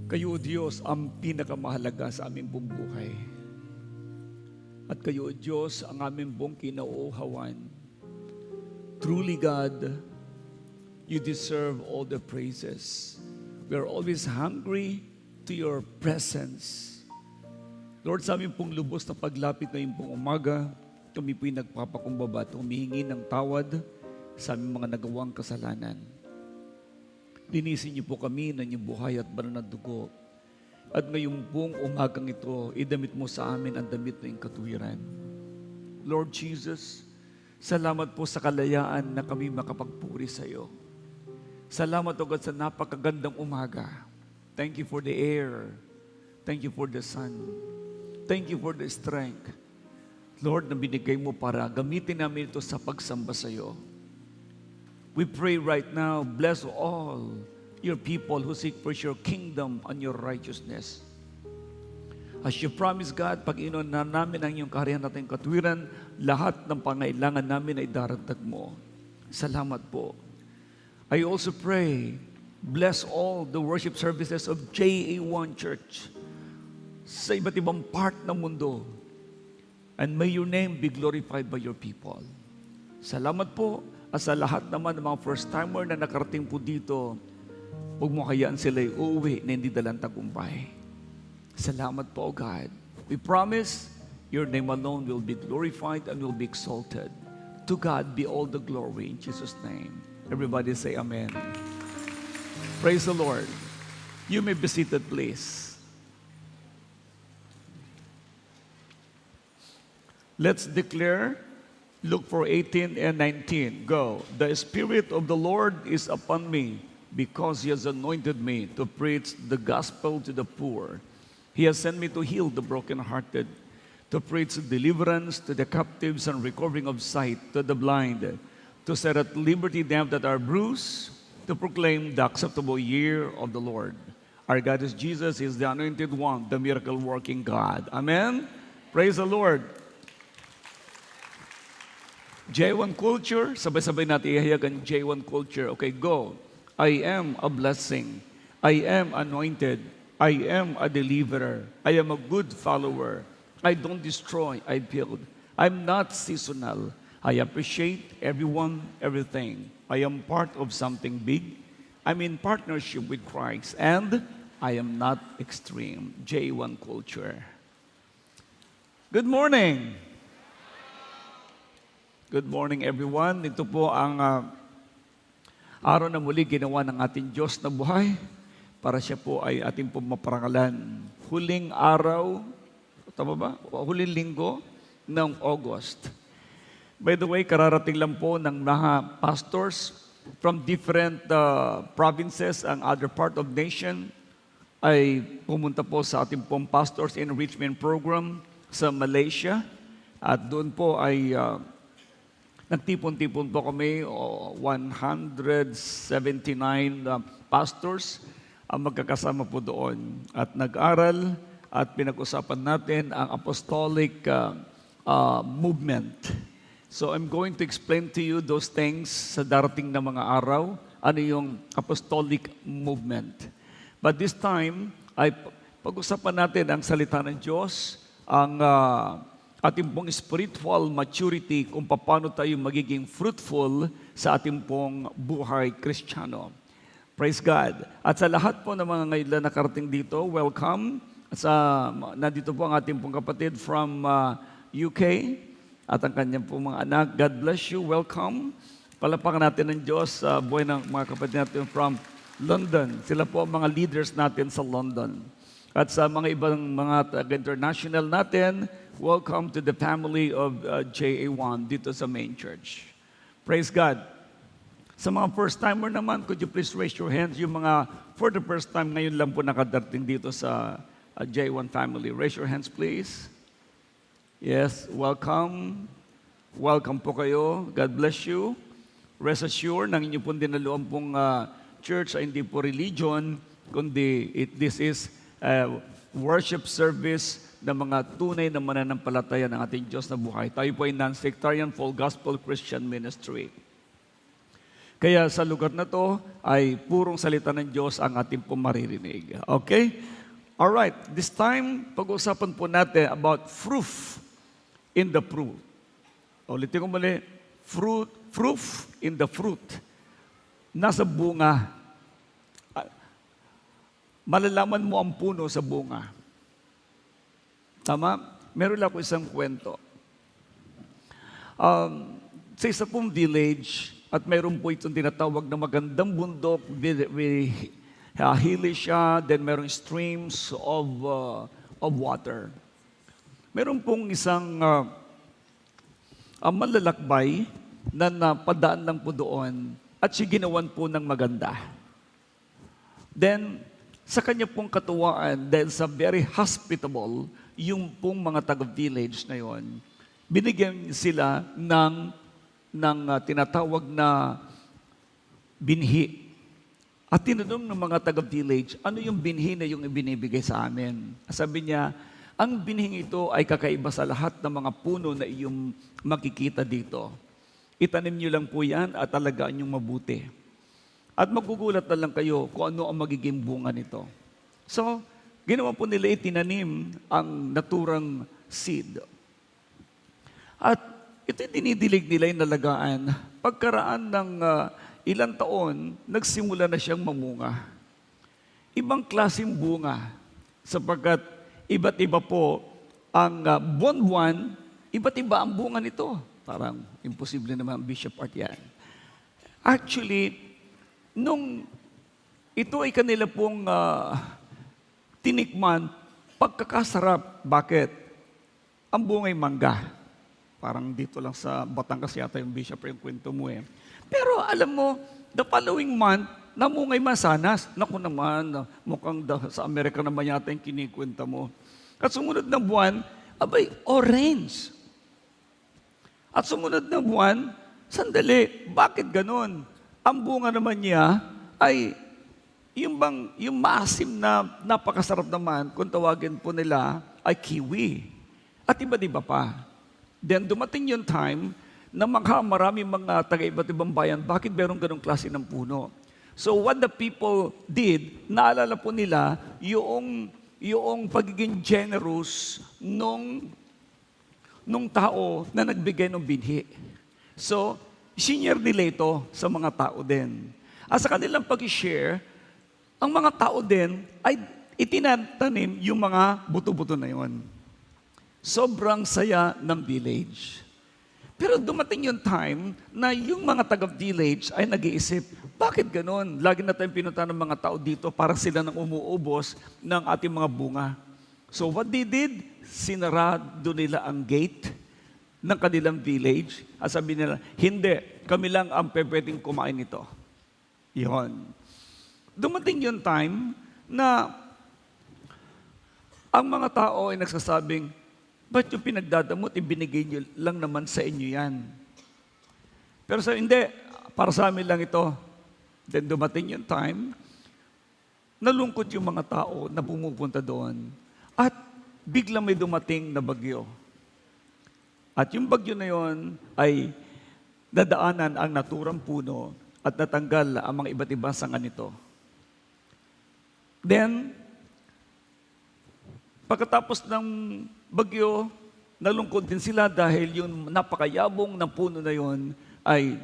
Kayo, Diyos, ang pinakamahalaga sa aming buong buhay. At kayo, Diyos, ang aming buong kinauuhawan. Truly, God, you deserve all the praises. We are always hungry to your presence. Lord, sa aming pong lubos na paglapit ngayong pong umaga, kami po'y nagpapakumbaba at humihingi ng tawad sa aming mga nagawang kasalanan. Linisin niyo po kami ng inyong buhay at banal na dugo. At ngayong buong umagang ito, idamit mo sa amin ang damit ng katuwiran. Lord Jesus, salamat po sa kalayaan na kami makapagpuri sa iyo. Salamat o God sa napakagandang umaga. Thank you for the air. Thank you for the sun. Thank you for the strength. Lord, na binigay mo para gamitin namin ito sa pagsamba sa iyo. We pray right now, bless all your people who seek first your kingdom and your righteousness. As you promise, God, pag inon na namin ang iyong kaharian at iyong katwiran, lahat ng pangailangan namin ay daragdag mo. Salamat po. I also pray, bless all the worship services of JA1 Church sa iba't ibang part ng mundo. And may your name be glorified by your people. Salamat po. At sa lahat naman ng mga first-timer na nakarating po dito, huwag mo hayaan sila'y uuwi na hindi dalang tagumpay. Salamat po, God. We promise, your name alone will be glorified and will be exalted. To God be all the glory in Jesus' name. Everybody say amen. Praise the Lord. You may be seated, please. Let's declare Luke 4:18 and 19. Go. The Spirit of the Lord is upon me, because He has anointed me to preach the gospel to the poor. He has sent me to heal the brokenhearted, to preach deliverance to the captives and recovering of sight to the blind, to set at liberty them that are bruised, to proclaim the acceptable year of the Lord. Our God is Jesus, He is the anointed one, the miracle-working God. Amen? Praise the Lord. J1 culture, sabay-sabay natin ihayag ang J1 culture. Okay, go. I am a blessing. I am anointed. I am a deliverer. I am a good follower. I don't destroy, I build. I'm not seasonal. I appreciate everyone, everything. I am part of something big. I'm in partnership with Christ. And I am not extreme. J1 culture. Good morning. Good morning, everyone. Ito po ang araw na muli ginawa ng ating Diyos na buhay para siya po ay ating po maparangalan. Huling araw, tama ba? Huling linggo ng August. By the way, kararating lang po ng mga pastors from different provinces and other part of nation ay pumunta po sa ating pong Pastors Enrichment Program sa Malaysia. At doon po ay nagtipon-tipon po kami, 179 pastors ang magkakasama po doon. At nag-aral at pinag-usapan natin ang apostolic movement. So I'm going to explain to you those things sa darating na mga araw, ano yung apostolic movement. But this time, ay pag-usapan natin ang salita ng Diyos, ang ating pong spiritual maturity kung paano tayo magiging fruitful sa ating pong buhay Kristiyano. Praise God. At sa lahat po ng mga ngayon na nakarating dito, welcome. Nandito po ang ating pong kapatid from UK at ang kanyang pong mga anak. God bless you. Welcome. Palapakan natin ng Diyos sa buhay ng mga kapatid natin from London. Sila po ang mga leaders natin sa London. At sa mga ibang mga international natin, welcome to the family of JA1 dito sa main church. Praise God. Sa mga first-timer naman, could you please raise your hands? Yung mga for the first time ngayon lang po nakadating dito sa JA1 family. Raise your hands, please. Yes, welcome. Welcome po kayo. God bless you. Rest assured, ng inyo pong dinaluan pong church ay hindi po religion, kundi this is worship service ng mga tunay na mananampalataya ng ating Diyos na buhay. Tayo po ay non-sectarian full gospel Christian ministry. Kaya sa lugar na to ay purong salita ng Diyos ang ating pong maririnig. Okay? Alright, this time, pag-usapan po natin about proof in the fruit. Ulitin ko muli, proof in the fruit. Nasa bunga. Malalaman mo ang puno sa bunga. Tama? Meron lang ako isang kwento. Sa isa pong village, at mayroon po itong tinatawag na magandang bundok, hilly siya, then mayroong streams of water. Meron pong isang malalakbay na napadaan lang po doon at siya ginawan po ng maganda. Then, sa kanya pong katuwaan, dahil sa very hospitable, yung pong mga taga-village na yon, binigyan sila ng tinatawag na binhi. At tinanong ng mga taga-village, ano yung binhi na yung ibinibigay sa amin? Sabi niya, ang binhing ito ay kakaiba sa lahat ng mga puno na iyong makikita dito. Itanim niyo lang po yan at alagaan niyong mabuti. At magugulat na lang kayo kung ano ang magiging bunga nito. So, ginawa po nila itinanim ang naturang seed. At ito dinidilig nila yung nalagaan. Pagkaraan ng ilang taon, nagsimula na siyang mamunga. Ibang klaseng bunga, sapagkat iba't iba po ang buwan-buwan, iba't iba ang bunga nito. Parang imposible naman Bishop Art yan. Actually, nung ito ay kanila pong tinikman, pagkakasarap. Bakit? Ang bunga ay mangga. Parang dito lang sa Batangas yata yung Bishop yung kwento mo eh. Pero alam mo, the following month, namungay masanas. Naku naman, mukhang sa Amerika naman yata yung kinikwenta mo. At sumunod na buwan, abay, orange. At sumunod na buwan, sandali, bakit ganon? Ang bunga naman niya ay yung maasim na napakasarap naman, kung tawagin po nila, ay kiwi. At iba-iba pa. Then dumating yung time na marami mga taga-iba't ibang bayan, bakit meron ganong klase ng puno? So what the people did, naalala po nila yung pagiging generous nung tao na nagbigay ng binhi. So, senior nila ito sa mga tao din. At sa kanilang pag-share, ang mga tao din ay itinatanim yung mga buto-buto na yon. Sobrang saya ng village. Pero dumating yung time na yung mga taga-village ay nag-iisip, bakit ganon? Lagi na tayong pinunta ng mga tao dito para sila nang umuubos ng ating mga bunga. So what they did, sinarado nila ang gate ng kanilang village at sabi nila, hindi, kami lang ang pwedeng kumain nito. Yun. Dumating yung time na ang mga tao ay nagsasabing, ba't yung pinagdadamot, ibinigay nyo lang naman sa inyo yan? Pero sabi, hindi, para sa amin lang ito. Then dumating yung time, nalungkot yung mga tao na pumupunta doon. At biglang may dumating na bagyo. At yung bagyo na yon ay dadaanan ang naturang puno at natanggal ang mga iba't ibang sanga nito. Then, pagkatapos ng bagyo, nalungkot din sila dahil yung napakayabong ng puno na yon ay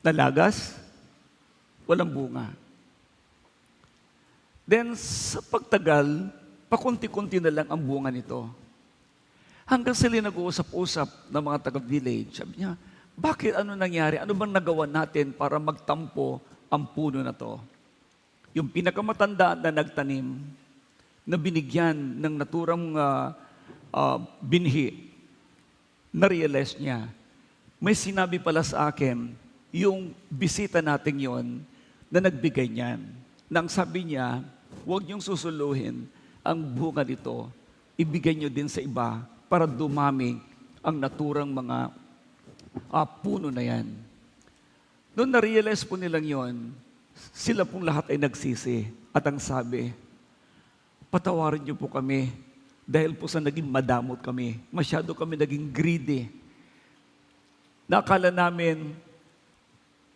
nalagas, walang bunga. Then, sa pagtagal, pakunti-kunti na lang ang bunga nito. Hanggang sila nag-uusap-usap ng mga taga-village. Sabi niya, bakit ano nangyari? Ano bang nagawa natin para magtampo ang puno na to? Yung pinakamatanda na nagtanim, na binigyan ng naturang binhi, na-realize niya, may sinabi pala sa akin, yung bisita natin yon na nagbigay niyan. Nang sabi niya, huwag niyong susuluhin ang bunga nito, ibigay niyo din sa iba para dumami ang naturang mga puno na yan. Noon na-realize po nilang yon, sila pong lahat ay nagsisi at ang sabi, patawarin niyo po kami dahil po sa naging madamot kami. Masyado kami naging greedy. Nakala namin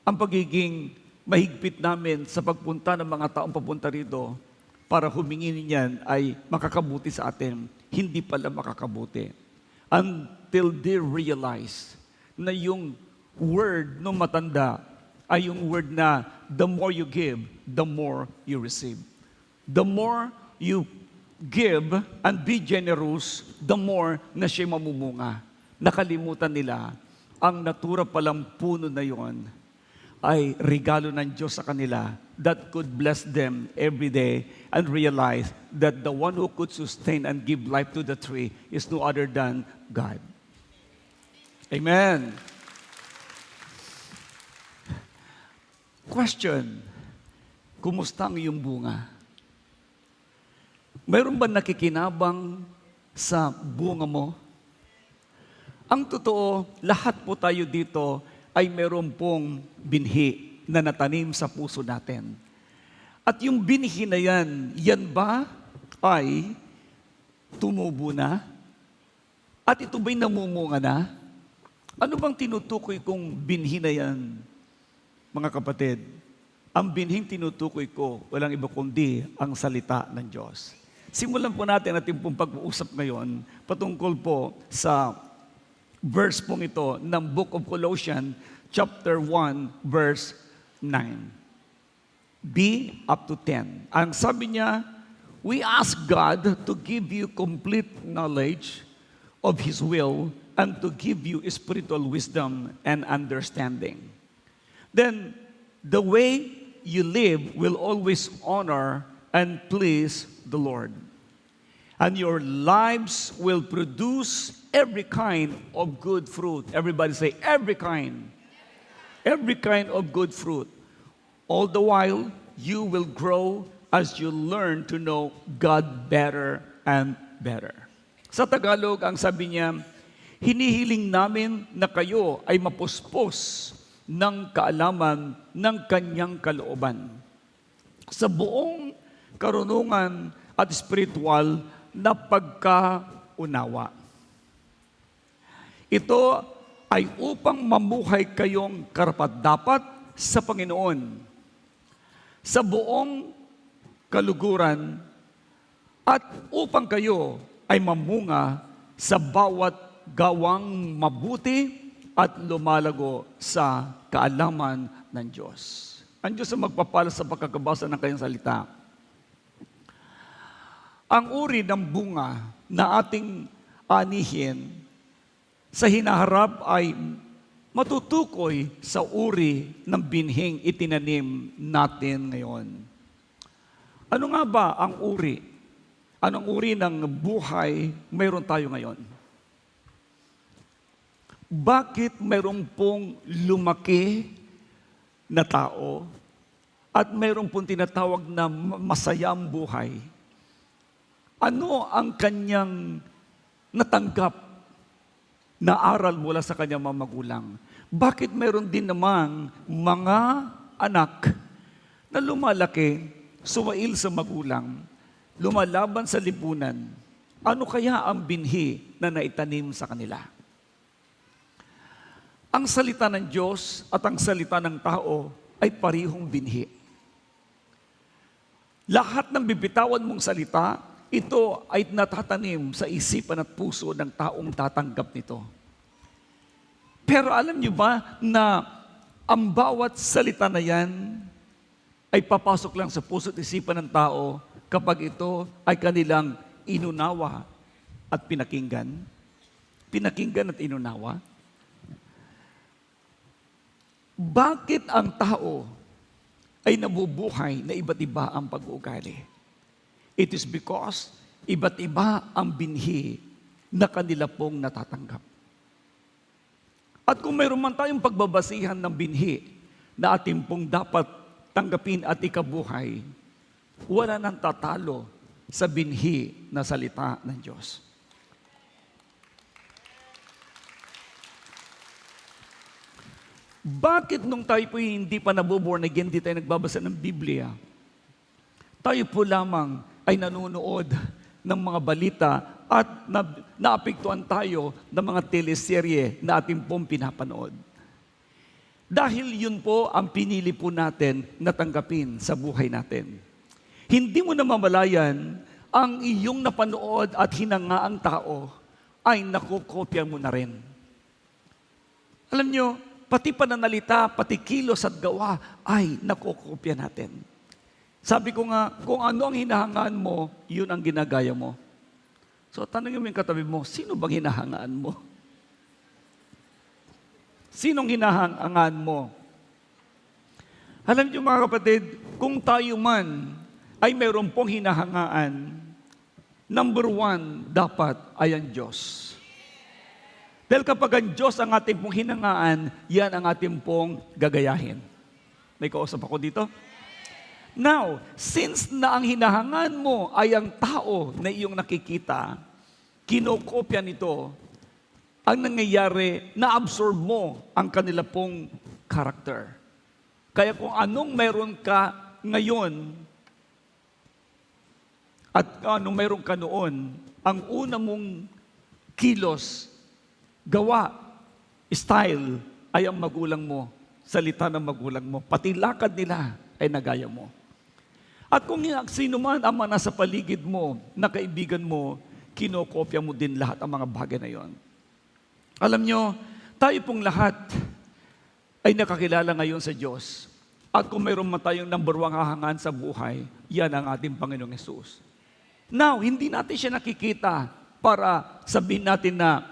ang pagiging mahigpit namin sa pagpunta ng mga taong papunta rito para humingi niyan ay makakabuti sa atin. Hindi pala makakabuti. Until they realize na yung word ng matanda ay yung word na the more you give, the more you receive. The more you give and be generous, the more na siya mamumunga. Nakalimutan nila, ang natura palang puno na yon ay regalo ng Diyos sa kanila that could bless them every day and realize that the one who could sustain and give life to the tree is no other than God. Amen. Question, kumusta ang iyong bunga? Mayroon ba nakikinabang sa bunga mo? Ang totoo, lahat po tayo dito ay meron pong binhi na natanim sa puso natin. At yung binhi na yan ba ay tumubo na? At ito ba'y namumunga na? Ano bang tinutukoy kong binhi na yan, mga kapatid? Ang binhing tinutukoy ko, walang iba kundi ang salita ng Diyos. Simulan po natin ating pong pag-uusap ngayon patungkol po sa verse pong ito ng Book of Colossians, chapter 1, verse 9. B up to 10. Ang sabi niya, we ask God to give you complete knowledge of His will and to give you spiritual wisdom and understanding. Then, the way you live will always honor and please the Lord. And your lives will produce every kind of good fruit. Everybody say, every kind. Every kind of good fruit. All the while, you will grow as you learn to know God better and better. Sa Tagalog, ang sabi niya, hinihiling namin na kayo ay mapuspos ng kaalaman ng kanyang kalooban. Sa buong karunungan at spiritual na pagkaunawa. Ito ay upang mamuhay kayong karapat-dapat sa Panginoon sa buong kaluguran at upang kayo ay mamunga sa bawat gawang mabuti at lumalago sa kaalaman ng Diyos. Ang Diyos ang magpapala sa pagkakabasa ng kanyang salita. Ang uri ng bunga na ating anihin sa hinaharap ay matutukoy sa uri ng binhing itinanim natin ngayon. Ano nga ba ang uri? Anong uri ng buhay mayroon tayo ngayon? Bakit mayroon pong lumaki na tao at mayroon pong tinatawag na masayang buhay? Ano ang kanyang natanggap na aral mula sa kanyang mga magulang? Bakit mayroon din namang mga anak na lumalaki, sumail sa magulang, lumalaban sa lipunan? Ano kaya ang binhi na naitanim sa kanila? Ang salita ng Diyos at ang salita ng tao ay parihong binhi. Lahat ng bibitawan mong salita, ito ay natatanim sa isipan at puso ng taong tatanggap nito. Pero alam niyo ba na ang bawat salita na yan ay papasok lang sa puso at isipan ng tao kapag ito ay kanilang inunawa at pinakinggan? Pinakinggan at inunawa? Bakit ang tao ay nabubuhay na iba't iba ang pag-uugali? It is because iba't iba ang binhi na kanila pong natatanggap. At kung mayroon man tayong pagbabasihan ng binhi na ating pong dapat tanggapin at ikabuhay, wala nang tatalo sa binhi na salita ng Diyos. Bakit nung tayo po hindi pa nabuborn again, hindi tayo nagbabasa ng Biblia? Tayo po lamang ay nanonood ng mga balita at naapektuhan tayo ng mga teleserye na ating pong pinapanood. Dahil yun po ang pinili po natin na tanggapin sa buhay natin. Hindi mo namamalayan ang iyong napanood at hinangaang tao ay nakukopya mo na rin. Alam nyo, pati pananalita, pati kilos at gawa ay nakukopya natin. Sabi ko nga, kung ano ang hinahangaan mo, yun ang ginagaya mo. So tanongin mo yung katabi mo, sino bang hinahangaan mo? Sinong hinahangaan mo? Alam niyo mga kapatid, kung tayo man ay mayroon pong hinahangaan, number one, dapat ay ang Diyos. Dahil kapag ang Diyos ang ating pong hinangaan, yan ang ating pong gagayahin. May kausap ako dito? Now, since na ang hinahangaan mo ay ang tao na iyong nakikita, kinokopya nito, ang nangyayari, na-absorb mo ang kanila pong karakter. Kaya kung anong meron ka ngayon at anong meron ka noon, ang una mong kilos, gawa, style, ay ang magulang mo, salita ng magulang mo, pati lakad nila ay nagaya mo. At kung sino man ang mga nasa paligid mo, na kaibigan mo, kinokopya mo din lahat ang mga bagay na yon. Alam nyo, tayo pong lahat ay nakakilala ngayon sa Diyos. At kung mayroon man tayong number one hahangaan sa buhay, yan ang ating Panginoong Hesus. Now, hindi natin siya nakikita para sabihin natin na,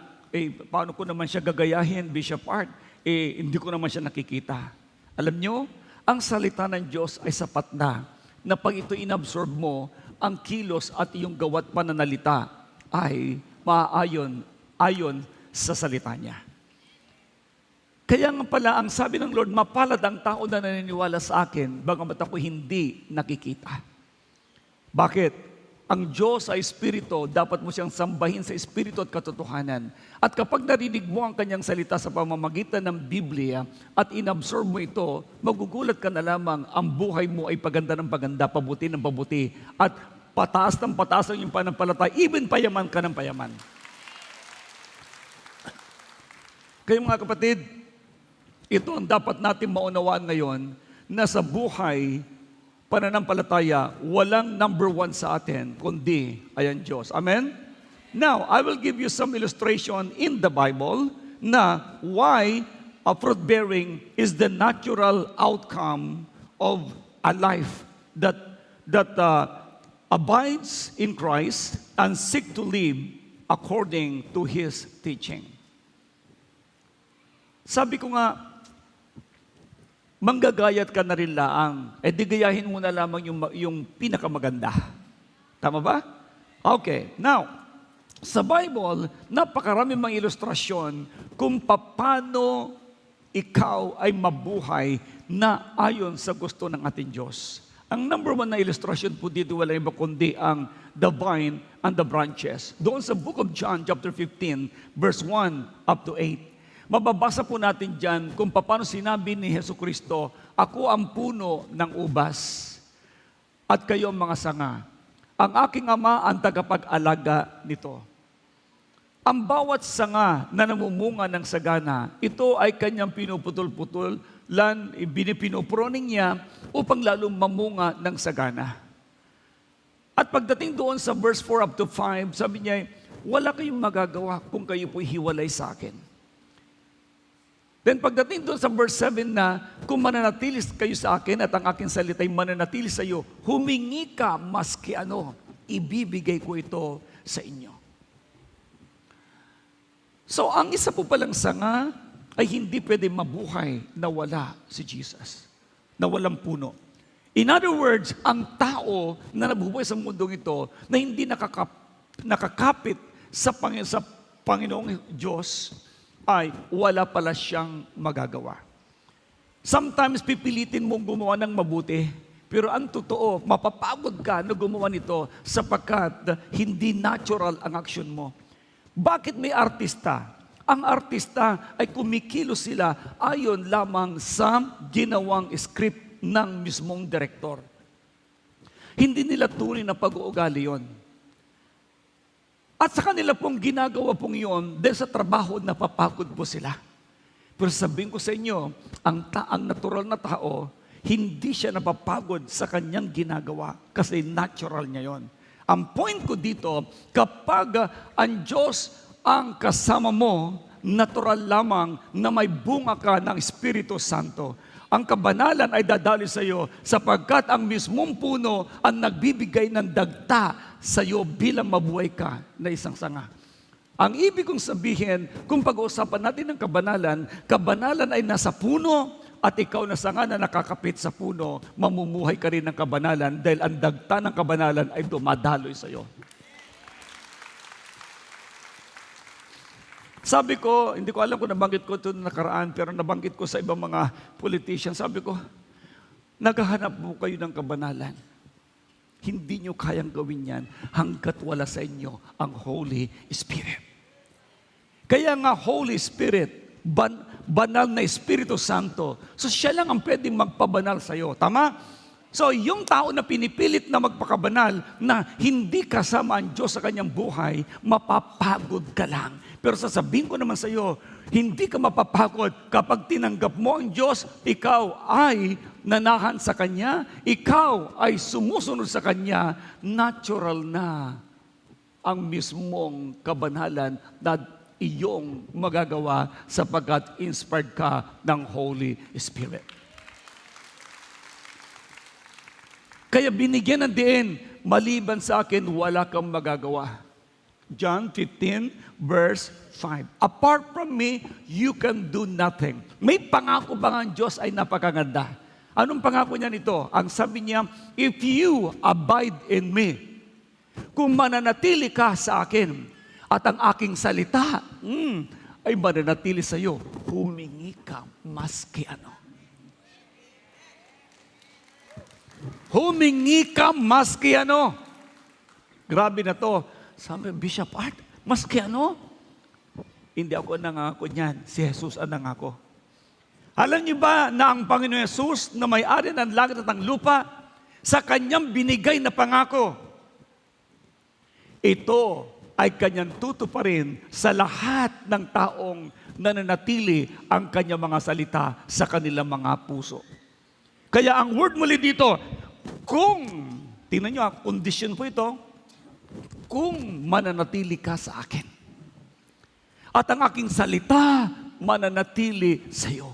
paano ko naman siya gagayahin, Bishop Art? Hindi ko naman siya nakikita. Alam nyo, ang salita ng Diyos ay sapat na pag ito inabsorb mo, ang kilos at iyong gawat pananalita ay ayon sa salita niya. Kaya nga pala, ang sabi ng Lord, mapalad ang tao na naniniwala sa akin, bagamat ako hindi nakikita. Bakit? Ang Diyos ay Espiritu, dapat mo siyang sambahin sa Espiritu at katotohanan. At kapag narinig mo ang kanyang salita sa pamamagitan ng Biblia at inabsorb mo ito, magugulat ka na lamang ang buhay mo ay paganda ng paganda, pabuti ng pabuti, at pataas ng pataas ang iyong panampalataya, even payaman ka ng payaman. Kaya mga kapatid, ito ang dapat natin maunawaan ngayon na sa buhay, pananampalataya, walang number one sa atin, kundi ay ang Diyos. Amen? Now, I will give you some illustration in the Bible na why a fruit bearing is the natural outcome of a life that abides in Christ and seek to live according to His teaching. Sabi ko nga, manggagayat ka na rin laang, di gayahin mo na lamang yung pinakamaganda. Tama ba? Okay, now, sa Bible, napakarami mga ilustrasyon kung paano ikaw ay mabuhay na ayon sa gusto ng ating Diyos. Ang number one na ilustrasyon po dito, wala iba kundi ang the vine and the branches. Doon sa book of John, chapter 15, verse 1 up to 8. Mababasa po natin dyan kung paano sinabi ni Jesucristo, ako ang puno ng ubas at kayo ang mga sanga. Ang aking ama ang tagapag-alaga nito. Ang bawat sanga na namumunga ng sagana, ito ay kanyang pinuputol-putol, pinuproning niya upang lalong mamunga ng sagana. At pagdating doon sa verse 4 up to 5, sabi niya, wala kayong magagawa kung kayo po'y hiwalay sa akin. Then pagdating doon sa verse 7 na, kung mananatili kayo sa akin at ang aking salita'y mananatili sa iyo, humingi ka maski ano, ibibigay ko ito sa inyo. So ang isa po palang sanga ay hindi pwede mabuhay na wala si Jesus, na walang puno. In other words, ang tao na nabubuhay sa mundong ito na hindi nakakapit sa Panginoong Diyos, ay wala pala siyang magagawa. Sometimes pipilitin mong gumawa ng mabuti, pero ang totoo, mapapagod ka na gumawa nito sapagkat hindi natural ang aksyon mo. Bakit may artista? Ang artista ay kumikilos sila ayon lamang sa ginawang script ng mismong direktor. Hindi nila tunay na pag-uugali yon. At sa kanila pong ginagawa pong yun, dahil sa trabaho, napapagod po sila. Pero sabihin ko sa inyo, ang natural na tao, hindi siya napapagod sa kanyang ginagawa kasi natural niya yon. Ang point ko dito, kapag ang Diyos ang kasama mo, natural lamang na may bunga ka ng Espiritu Santo. Ang kabanalan ay dadaloy sa iyo sapagkat ang mismong puno ang nagbibigay ng dagta sa iyo bilang mabuhay ka na isang sanga. Ang ibig kong sabihin, kung pag-uusapan natin ng kabanalan, kabanalan ay nasa puno at ikaw na sanga na nakakapit sa puno, mamumuhay ka rin ng kabanalan dahil ang dagta ng kabanalan ay dumadaloy sa iyo. Sabi ko, hindi ko alam kung nabanggit ko ito nakaraan, pero nabanggit ko sa ibang mga politicians, sabi ko, naghahanap po kayo ng kabanalan. Hindi nyo kayang gawin yan hanggat wala sa inyo ang Holy Spirit. Kaya nga Holy Spirit, banal na Espiritu Santo, so siya lang ang pwedeng magpabanal sa iyo. Tama? So yung tao na pinipilit na magpakabanal, na hindi kasama ang Diyos sa kanyang buhay, mapapagod ka lang. Pero sasabihin ko naman sa iyo, hindi ka mapapagod kapag tinanggap mo ang Diyos, ikaw ay nanahan sa Kanya, ikaw ay sumusunod sa Kanya, natural na ang mismong kabanalan na iyong magagawa sapagkat inspired ka ng Holy Spirit. Kaya binigyan ng diin, maliban sa akin, wala kang magagawa. John 15, verse 5. Apart from me, you can do nothing. May pangako ba ang Diyos ay napakaganda? Anong pangako niya nito? Ang sabi niya, if you abide in me, kung mananatili ka sa akin, at ang aking salita ay mananatili sa iyo, humingi ka maski ano. Humingi ka maski ano. Grabe na to. Sabi, Bishop Art, maski ano? Hindi ako nangako niyan. Si Jesus ang nangako. Alam niyo ba na ang Panginoon Jesus na may-ari ng langit at ng lupa, sa kanyang binigay na pangako, ito ay kanyang tutuparin sa lahat ng taong nananatili ang kanyang mga salita sa kanilang mga puso. Kaya ang word muli dito, kung, tingnan niyo, condition po ito, kung mananatili ka sa akin, at ang aking salita mananatili sa iyo.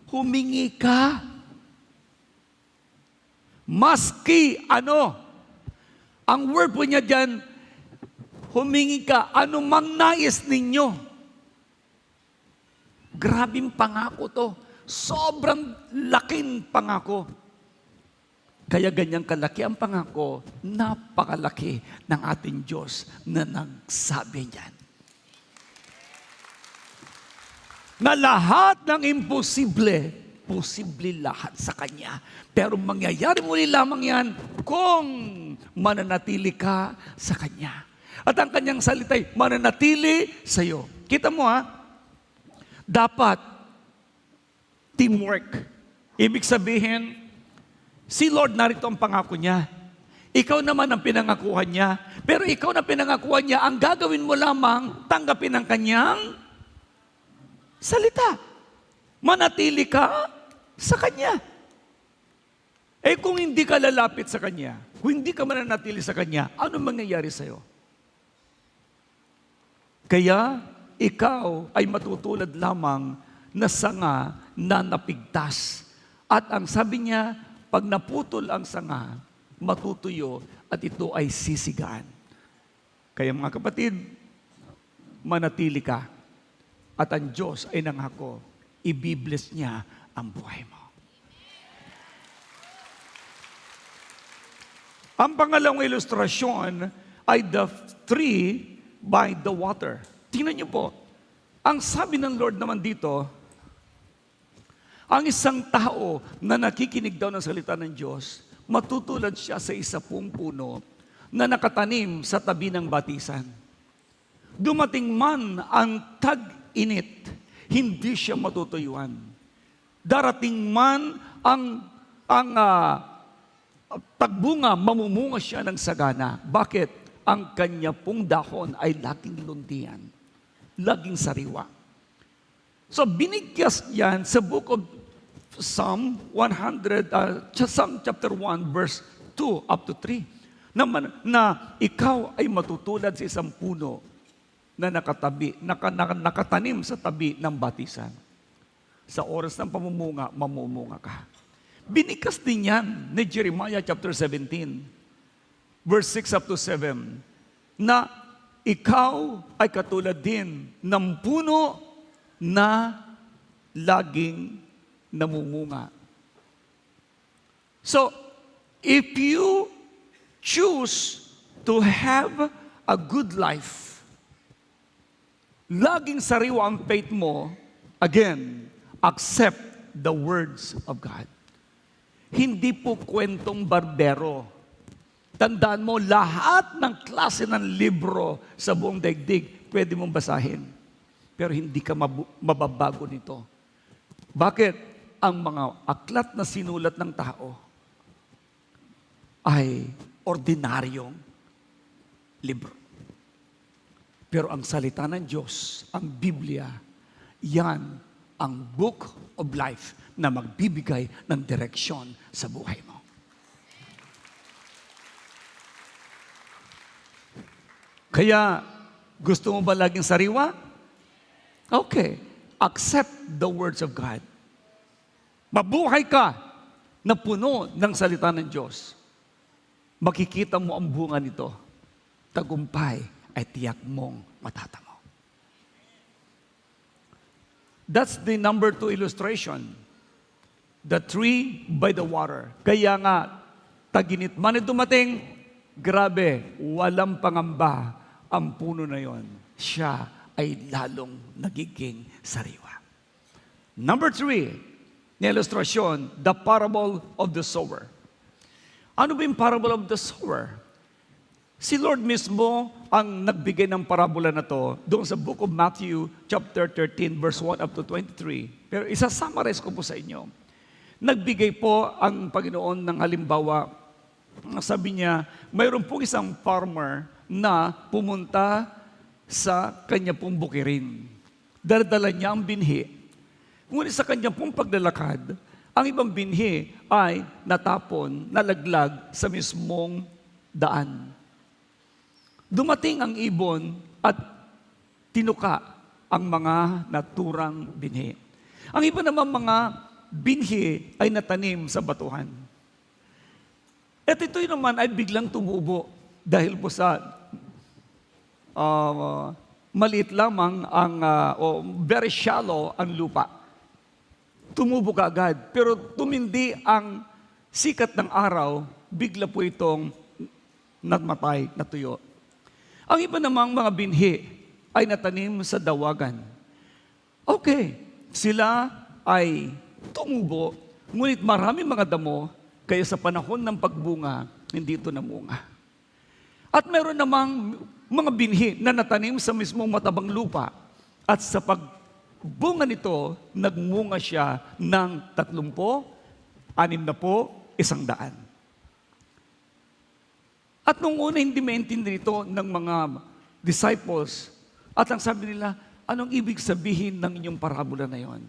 Humingi ka, maski ano. Ang word po niya dyan, humingi ka, anumang nais ninyo. Grabing pangako to. Sobrang laking pangako. Kaya ganyang kalaki ang pangako, napakalaki ng ating Diyos na nagsabi niyan. Na lahat ng imposible, posible lahat sa Kanya. Pero mangyayari muli lamang yan kung mananatili ka sa Kanya. At ang Kanyang salita'y mananatili sa iyo. Kita mo dapat teamwork. Ibig sabihin, si Lord narito ang pangako niya. Ikaw naman ang pinangakuhan niya. Pero ikaw na pinangakuhan niya, ang gagawin mo lamang, tanggapin ang Kanyang salita. Manatili ka sa Kanya. Kung hindi ka lalapit sa Kanya, kung hindi ka mananatili sa Kanya, ano mangyayari sa iyo? Kaya, ikaw ay matutulad lamang na sanga na napigtas. At ang sabi niya, pag naputol ang sanga, matutuyo at ito ay sisigaan. Kaya mga kapatid, manatili ka. At ang Diyos ay nangako, i-bless niya ang buhay mo. Ang pangalawang ilustrasyon ay the tree by the water. Tingnan niyo po, ang sabi ng Lord naman dito, ang isang tao na nakikinig daw ng salita ng Diyos, matutulad siya sa isa pong puno na nakatanim sa tabi ng batisan. Dumating man ang tag-init, hindi siya matutuyuan. Darating man ang tagbunga, mamumunga siya ng sagana. Bakit? Ang kanya pong dahon ay laging luntian, laging sariwa. So binigkas yan sa book of Psalm 100, Psalm chapter 1, verse 2 up to 3, na ikaw ay matutulad sa isang puno na nakatanim sa tabi ng batisan. Sa oras ng pamumunga, mamumunga ka. Binigkas din yan ni Jeremiah chapter 17, verse 6 up to 7, na ikaw ay katulad din ng puno na laging namumunga. So, if you choose to have a good life, laging sariwa ang faith mo, again, accept the words of God. Hindi po kwentong barbero. Tandaan mo, lahat ng klase ng libro sa buong daigdig, pwede mong basahin. Pero hindi ka mababago nito. Bakit? Ang mga aklat na sinulat ng tao ay ordinaryong libro. Pero ang salita ng Diyos, ang Biblia, yan ang book of life na magbibigay ng direksyon sa buhay mo. Kaya, gusto mo ba laging sariwa? Okay. Accept the words of God. Mabuhay ka na puno ng salita ng Diyos. Makikita mo ang bunga nito. Tagumpay ay tiyak mong matatamo. That's the number 2 illustration. The tree by the water. Kaya nga, taginit man ay dumating, grabe, walang pangamba ang puno na yon. Siya ay lalong nagiging sariwa. Number 3, na ilustrasyon, the parable of the sower. Ano ba yung parable of the sower? Si Lord mismo ang nagbigay ng parabola na to doon sa book of Matthew chapter 13 verse 1 up to 23. Pero isa-summarize ko po sa inyo. Nagbigay po ang Panginoon ng halimbawa. Sabi niya, mayroon po isang farmer na pumunta sa kanya pong bukirin. Dala-dala niya ang binhi. Ngunit sa kanya pong paglalakad, ang ibang binhi ay natapon, nalaglag sa mismong daan. Dumating ang ibon at tinuka ang mga naturang binhi. Ang iba naman mga binhi ay natanim sa batuhan. At ito naman ay biglang tumubo dahil po sa maliit lamang ang, very shallow ang lupa. Tumubo ka agad. Pero tumindi ang sikat ng araw, bigla po itong namatay, natuyo. Ang iba namang mga binhi ay natanim sa dawagan. Okay, sila ay tumubo, ngunit marami mga damo, kaya sa panahon ng pagbunga, hindi ito namunga. At meron namang mga binhi na natanim sa mismong matabang lupa, at sa pagbunga nito, nagmunga siya ng 30, 60, 100. At nung una, hindi maintindihan ito ng mga disciples. At ang sabi nila, anong ibig sabihin ng inyong parabola na yon?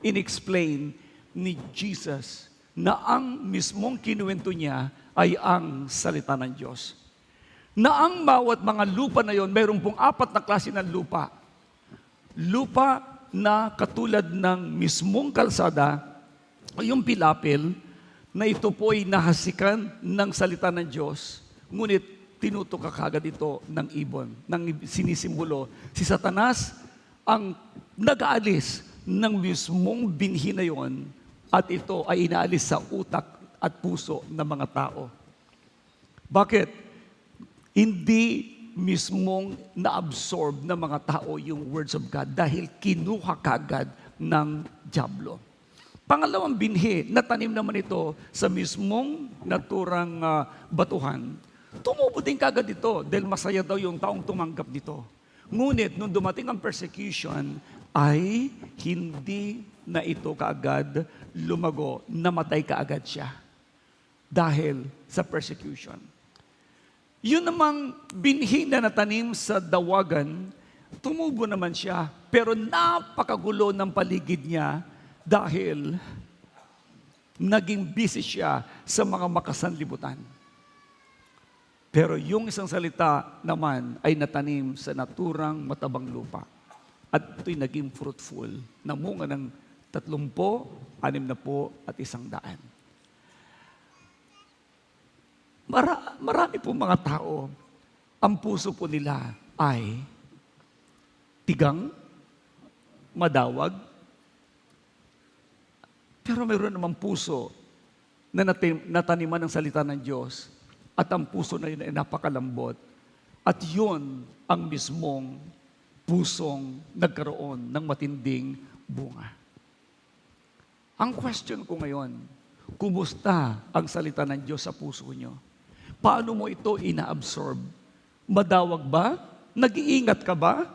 In-explain ni Jesus na ang mismong kinuwento niya ay ang salita ng Diyos. Na ang bawat mga lupa na yon, mayroon pong 4 na klase ng lupa. Lupa na katulad ng mismong kalsada, o yung pilapil, na ito po ay nahasikan ng salita ng Diyos. Ngunit tinutok kagad ito ng ibon, ng sinisimbolo. Si Satanas ang nag-aalis ng mismong binhi na yon, at ito ay inaalis sa utak at puso ng mga tao. Bakit? Hindi mismong na-absorb ng mga tao yung words of God dahil kinuha kagad ng dyablo. Pangalawang binhi, natanim naman ito sa mismong naturang batuhan. Tumubo din kagad ito dahil masaya daw yung taong tumanggap dito. Ngunit nung dumating ang persecution, ay hindi na ito kaagad lumago, namatay kaagad siya dahil sa persecution. Yun namang binhi na natanim sa dawagan tumubo naman siya, pero napakagulo ng paligid niya dahil naging busy siya sa mga makasanlibutan. Pero yung isang salita naman ay natanim sa naturang matabang lupa. At ito'y naging fruitful. Namunga ng 30, 60 at 100. Marami po mga tao, ang puso po nila ay tigang, madawag, pero mayroon namang puso na nataniman ng salita ng Diyos at ang puso na yun ay napakalambot at yun ang mismong pusong nagkaroon ng matinding bunga. Ang question ko ngayon, kumusta ang salita ng Diyos sa puso nyo? Paano mo ito ina-absorb? Madawag ba? Nag-iingat ka ba?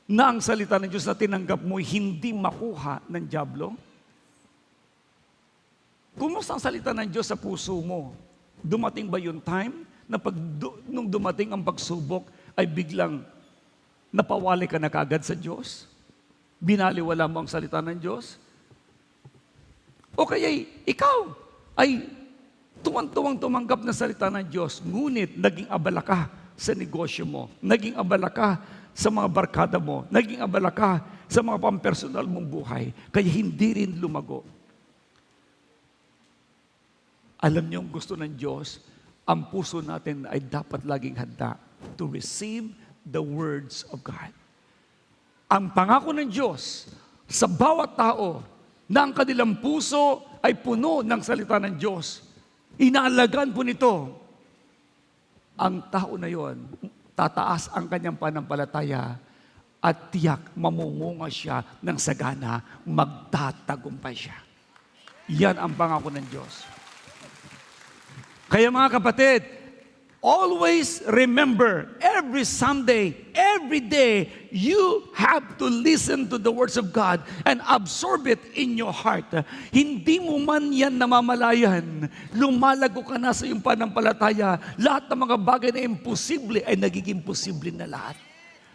Na ang salita ng Diyos na tinanggap mo hindi makuha ng dyablo? Kumusta ang salita ng Diyos sa puso mo? Dumating ba yung time na nung dumating ang pagsubok ay biglang napawali ka na kaagad sa Diyos? Binaliwala mo ang salita ng Diyos? O kaya ikaw ay tuwang-tuwang tumanggap ng salita ng Diyos, ngunit naging abala ka sa negosyo mo, naging abala ka sa mga barkada mo, naging abala ka sa mga pampersonal mong buhay, kaya hindi rin lumago. Alam niyo, gusto ng Diyos, ang puso natin ay dapat laging handa to receive the words of God. Ang pangako ng Diyos sa bawat tao na ang kanilang puso ay puno ng salita ng Diyos, inaalagaan po nito, ang tao na yon, tataas ang kanyang panampalataya at tiyak mamumunga siya ng sagana, magtatagumpay siya. Yan ang pangako ng Diyos. Kaya mga kapatid, always remember, every Sunday, every day, you have to listen to the words of God and absorb it in your heart. Hindi mo man yan namamalayan, lumalago ka na sa iyong panampalataya, lahat ng mga bagay na imposible ay nagiging posible na lahat.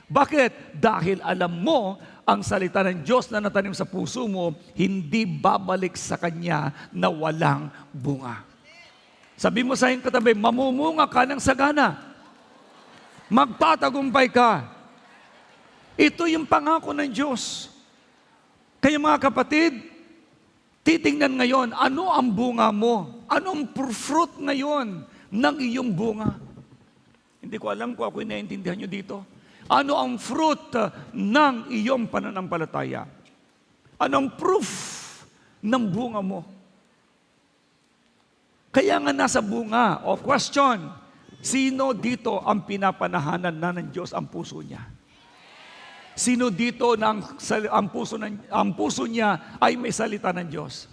Bakit? Dahil alam mo, ang salita ng Diyos na natanim sa puso mo, hindi babalik sa Kanya na walang bunga. Sabi mo sa iyong katabi, mamumunga ka ng sagana. Magtatagumpay ka. Ito yung pangako ng Diyos. Kaya mga kapatid, titingnan ngayon, ano ang bunga mo? Ano ang fruit ngayon ng iyong bunga? Hindi ko alam kung ako'y naiintindihan nyo dito. Ano ang fruit ng iyong pananampalataya? Anong proof ng bunga mo? Kaya nga nasa bunga, o question, sino dito ang pinapanahanan na ng Diyos ang puso niya? Sino dito na ang puso niya ay may salita ng Diyos?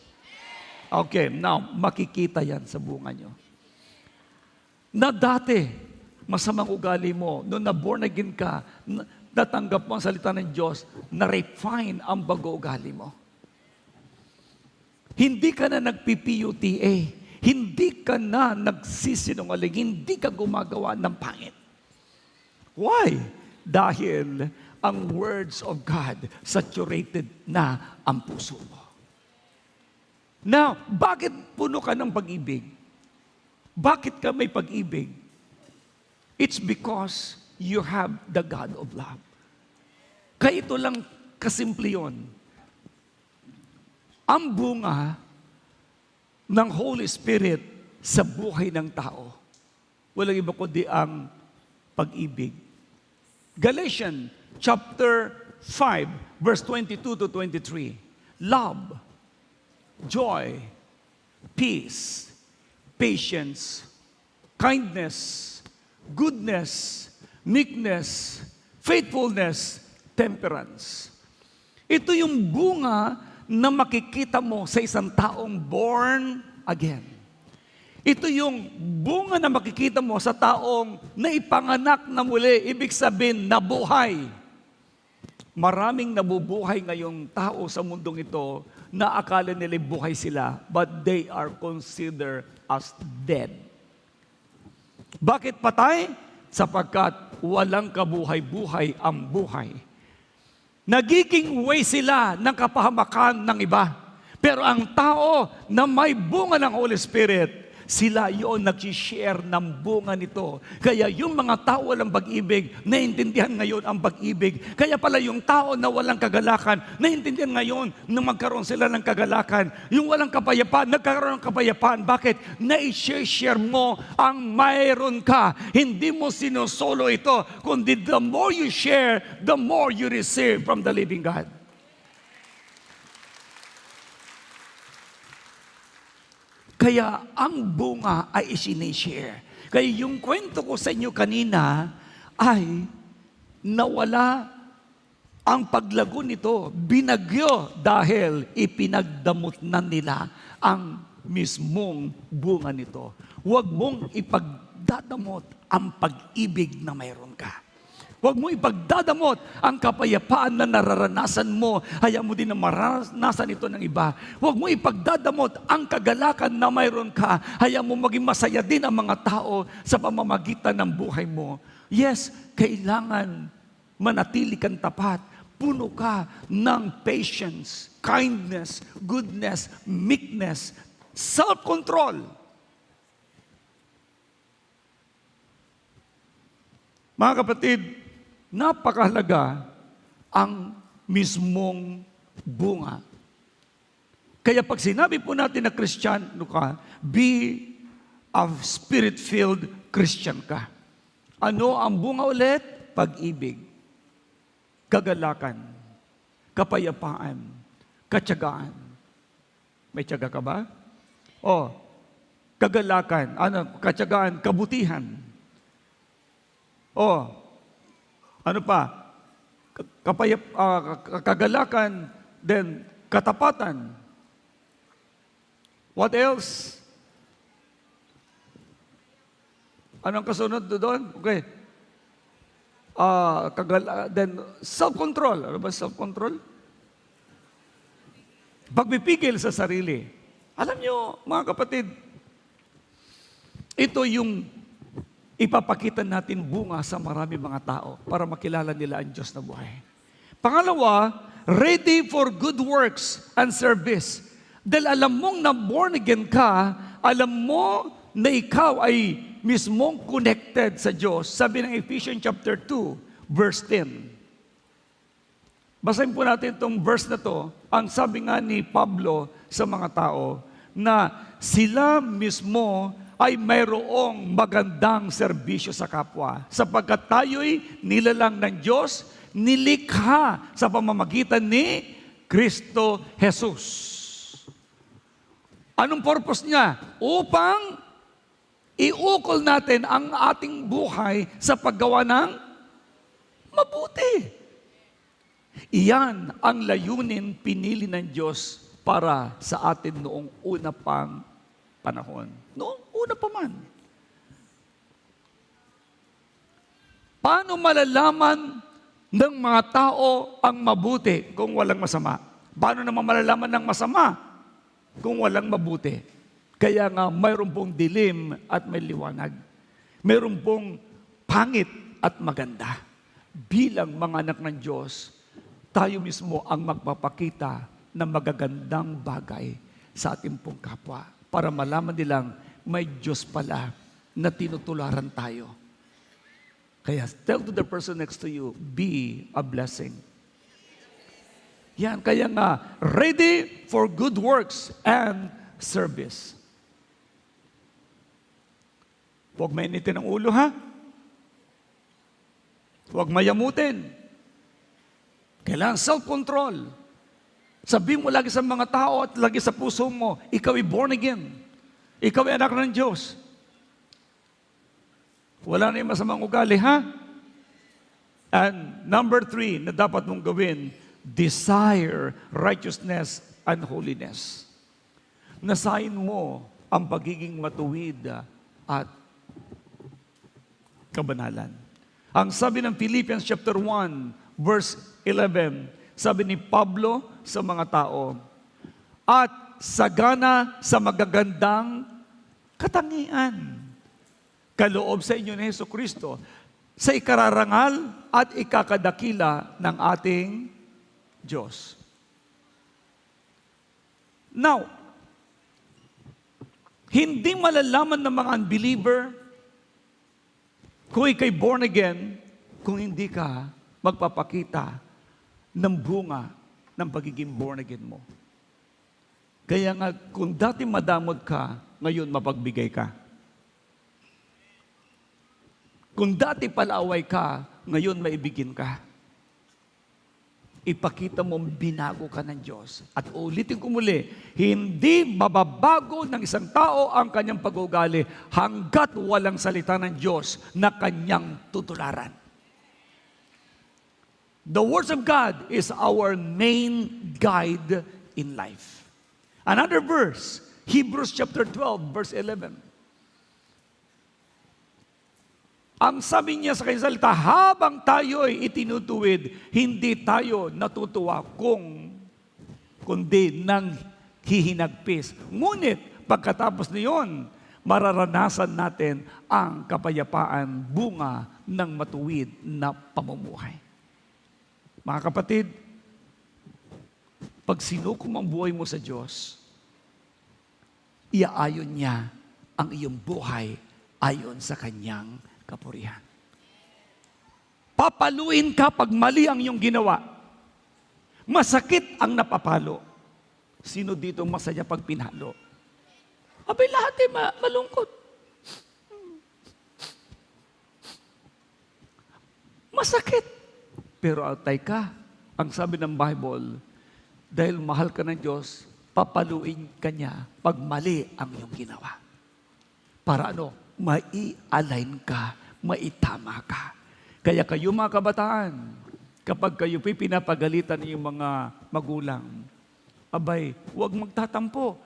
Okay, now, makikita yan sa bunga niyo. Na dati, masamang ugali mo, noong na-born again ka, natanggap mo ang salita ng Diyos, na-refine ang bago-ugali mo. Hindi ka na nagpi-PUTA. Hindi ka na nagsisinungaling, hindi ka gumagawa ng pangit. Why? Dahil ang words of God saturated na ang puso mo. Now, bakit puno ka ng pag-ibig? Bakit ka may pag-ibig? It's because you have the God of love. Kaya ito lang kasimple yun. Ang bunga ng Holy Spirit sa buhay ng tao, walang iba kundi ang pag-ibig. Galatians chapter 5, verse 22 to 23. Love, joy, peace, patience, kindness, goodness, meekness, faithfulness, temperance. Ito yung bunga na makikita mo sa isang taong born again. Ito yung bunga na makikita mo sa taong naipanganak na muli, ibig sabihin, nabuhay. Maraming nabubuhay ngayong tao sa mundong ito na akala nila buhay sila, but they are considered as dead. Bakit patay? sapagkat walang kabuhay-buhay ang buhay. Nagiging way sila ng kapahamakan ng iba. Pero ang tao na may bunga ng Holy Spirit, sila yun nag-share ng bunga nito. Kaya yung mga tao walang pag-ibig, naiintindihan ngayon ang pag-ibig. Kaya pala yung tao na walang kagalakan, naiintindihan ngayon na magkaroon sila ng kagalakan. Yung walang kapayapaan, nagkaroon ng kapayapaan. Bakit? Na-share mo ang mayroon ka. Hindi mo sinusolo ito, kundi the more you share, the more you receive from the living God. Kaya ang bunga ay isinishare. Kaya yung kwento ko sa inyo kanina ay nawala ang paglago nito. Binagyo dahil ipinagdamot na nila ang mismong bunga nito. Huwag mong ipagdadamot ang pag-ibig na mayroon ka. Huwag mo ipagdadamot ang kapayapaan na nararanasan mo. Hayaan mo din na maranasan ito ng iba. Huwag mo ipagdadamot ang kagalakan na mayroon ka. Hayaan mo maging masaya din ang mga tao sa pamamagitan ng buhay mo. Yes, kailangan manatili kang tapat. Puno ka ng patience, kindness, goodness, meekness, self-control. Mga kapatid, napakahalaga ang mismong bunga. Kaya pag sinabi po natin na Kristiyano ka, be a spirit-filled Christian ka. Ano ang bunga ulit? Pag-ibig, kagalakan, kapayapaan, katyagaan. May tiyaga ka ba? O, kagalakan, katyagaan, kabutihan. O, ano pa? Kagalakan, then katapatan. What else? Anong kasunod doon? Okay. Then self-control. Ano ba self-control? Pagpipigil sa sarili. Alam nyo, mga kapatid, ito yung ipapakita natin bunga sa marami mga tao para makilala nila ang Diyos na buhay. Pangalawa, ready for good works and service. Dahil alam mong na born again ka, alam mo na ikaw ay mismong connected sa Diyos. Sabi ng Ephesians chapter 2, verse 10. Basahin po natin itong verse na to. Ang sabi nga ni Pablo sa mga tao, na sila mismo ay mayroong magandang serbisyo sa kapwa. Sapagkat tayo'y nilalang ng Diyos, nilikha sa pamamagitan ni Kristo Jesus. Anong purpose niya? Upang iukol natin ang ating buhay sa paggawa ng mabuti. Iyan ang layunin pinili ng Diyos para sa atin noong una pang panahon. Noong una pa man. Paano malalaman ng mga tao ang mabuti kung walang masama? Paano naman malalaman ng masama kung walang mabuti? Kaya nga mayroon pong dilim at may liwanag. Mayroon pong pangit at maganda. Bilang mga anak ng Diyos, tayo mismo ang magpapakita ng magagandang bagay sa ating pong kapwa para malaman nilang may Diyos pala na tinutularan tayo. Kaya tell to the person next to you, be a blessing. Yan, kaya nga, ready for good works and service. Huwag mainitin ang ulo, ha? Huwag mayamutin. Kailangan self-control. Sabihin mo lagi sa mga tao at lagi sa puso mo, ikaw ay born again. Ikaw ay anak ng Diyos. Wala na yung masamang ugali, ha? And number 3 na dapat mong gawin, desire righteousness and holiness. Nasayin mo ang pagiging matuwid at kabanalan. Ang sabi ng Philippians chapter 1, verse 11, sabi ni Pablo sa mga tao, at sagana sa magagandang katangian, kaloob sa inyo ni Jesucristo. sa ikararangal at ikakadakila ng ating Diyos. Now, hindi malalaman ng mga unbeliever kung ika'y born again kung hindi ka magpapakita ng bunga ng pagiging born again mo. Kaya nga, kung dati madamot ka, ngayon mapagbigay ka. Kung dati palaway ka, ngayon maibigin ka. Ipakita mo binago ka ng Diyos. At ulitin ko muli, hindi mababago ng isang tao ang kanyang pag-uugali hanggat walang salita ng Diyos na kanyang tutularan. The words of God is our main guide in life. Another verse, Hebrews chapter 12, verse 11. Ang sabi niya sa kanyang salita, habang tayo'y itinutuwid, hindi tayo natutuwa kundi nang hihinagpis. Ngunit, pagkatapos niyon, mararanasan natin ang kapayapaan, bunga ng matuwid na pamumuhay. Mga kapatid, pag sinukom ang buhay mo sa Diyos, iaayon niya ang iyong buhay ayon sa kanyang kapurihan. Papaluin ka pag mali ang iyong ginawa. Masakit ang napapalo. Sino dito masaya pag pinalo? Abay, lahat malungkot. Masakit. Pero altay ka. Ang sabi ng Bible, dahil mahal ka ng Diyos, papaluin ka niya pag mali ang iyong ginawa. Para ano? Mai-align ka, maitama ka. Kaya kayo mga kabataan, kapag kayo pinapagalitan ng iyong mga magulang, abay, huwag magtatampo.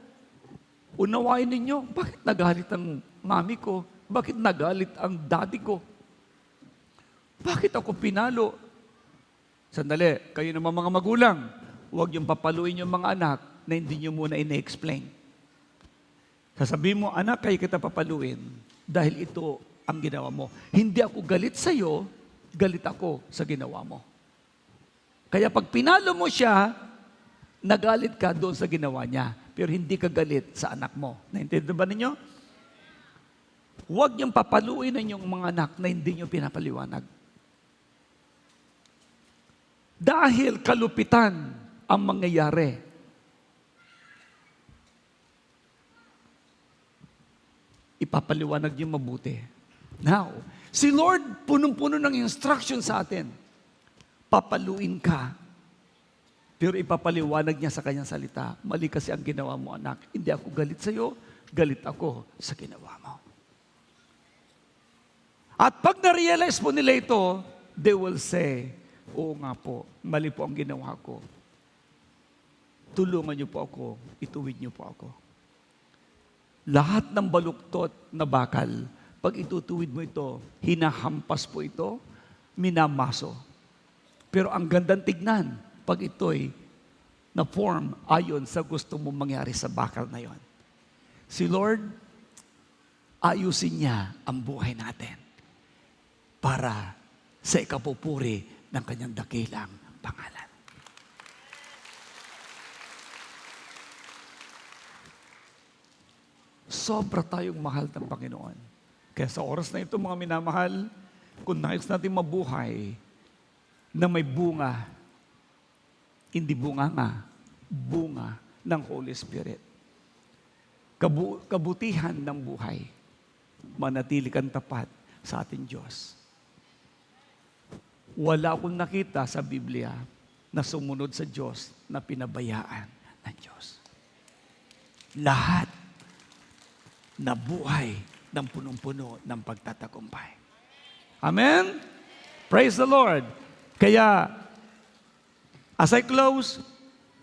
Unawain ninyo, bakit nagalit ang mami ko? Bakit nagalit ang daddy ko? Bakit ako pinalo? Sandali, kayo naman mga magulang, huwag yung papaluin yung mga anak na hindi nyo muna ina-explain. Sasabihin mo, anak, kayo kita papaluin dahil ito ang ginawa mo. Hindi ako galit sa iyo, galit ako sa ginawa mo. Kaya pag pinalo mo siya, nagalit ka doon sa ginawa niya, pero hindi ka galit sa anak mo. Naintindihan ba ninyo? Huwag niyong papaluin ang inyong mga anak na hindi niyo pinapaliwanag. Dahil kalupitan ang mangyayari. Ipapaliwanag niyo mabuti. Now, si Lord punong-puno ng instruction sa atin. Papaluin ka. Pero ipapaliwanag niya sa kanyang salita. Mali kasi ang ginawa mo, anak. Hindi ako galit sa iyo, galit ako sa ginawa mo. At pag na-realize po nila ito, they will say, oo nga po, mali po ang ginawa ko. Tulungan niyo po ako, ituwid niyo po ako. Lahat ng baluktot na bakal, pag itutuwid mo ito, hinahampas po ito, minamaso. Pero ang gandang tignan, pag ito'y na-form ayon sa gusto mong mangyari sa bakal na yon. Si Lord, ayusin niya ang buhay natin para sa ikapupuri ng kanyang dakilang pangalan. Sobra tayong mahal ng Panginoon. Kaya sa oras na ito, mga minamahal, kung nais natin mabuhay na may bunga, hindi bunga ng Holy Spirit. Kabutihan ng buhay, manatili kang tapat sa ating Diyos. Wala akong nakita sa Biblia na sumunod sa Diyos na pinabayaan ng Diyos. Lahat na buhay ng punong-puno ng pagtatagumpay. Amen? Praise the Lord. Kaya, as I close,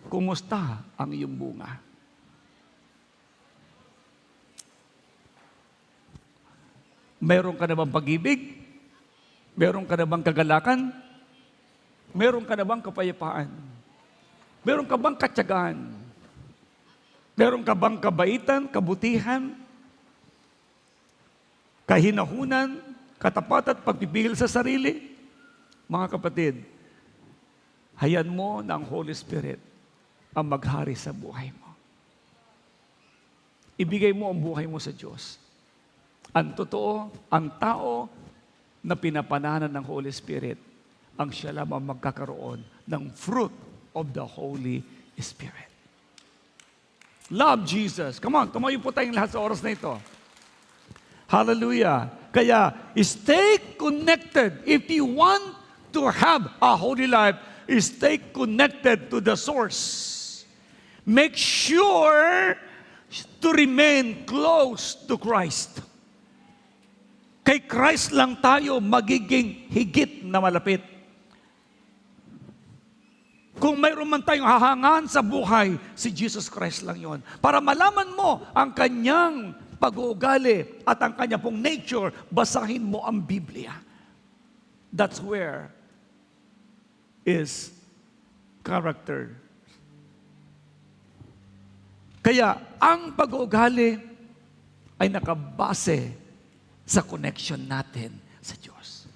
kumusta ang iyong bunga? Meron ka na bang pag-ibig? Meron ka na bang kagalakan? Meron ka na bang kapayapaan? Meron ka bang katyagaan? Meron ka bang kabaitan, kabutihan, kahinahunan, katapat at pagpipigil sa sarili, mga kapatid, hayaan mo na ang Holy Spirit ang maghari sa buhay mo. Ibigay mo ang buhay mo sa Diyos. Ang totoo, ang tao na pinapananan ng Holy Spirit, ang siya lamang magkakaroon ng fruit of the Holy Spirit. Love Jesus. Come on, tumayo po tayong lahat sa oras na ito. Hallelujah. Kaya, stay connected. If you want to have a holy life, stay connected to the source. Make sure to remain close to Christ. Kay Christ lang tayo magiging higit na malapit. Kung mayroon man tayong hahangaan sa buhay, si Jesus Christ lang yon. Para malaman mo ang kanyang pag-uugali at ang kanyang pong nature, basahin mo ang Biblia. That's where is character. Kaya ang pag-uugali ay nakabase sa connection natin sa Diyos.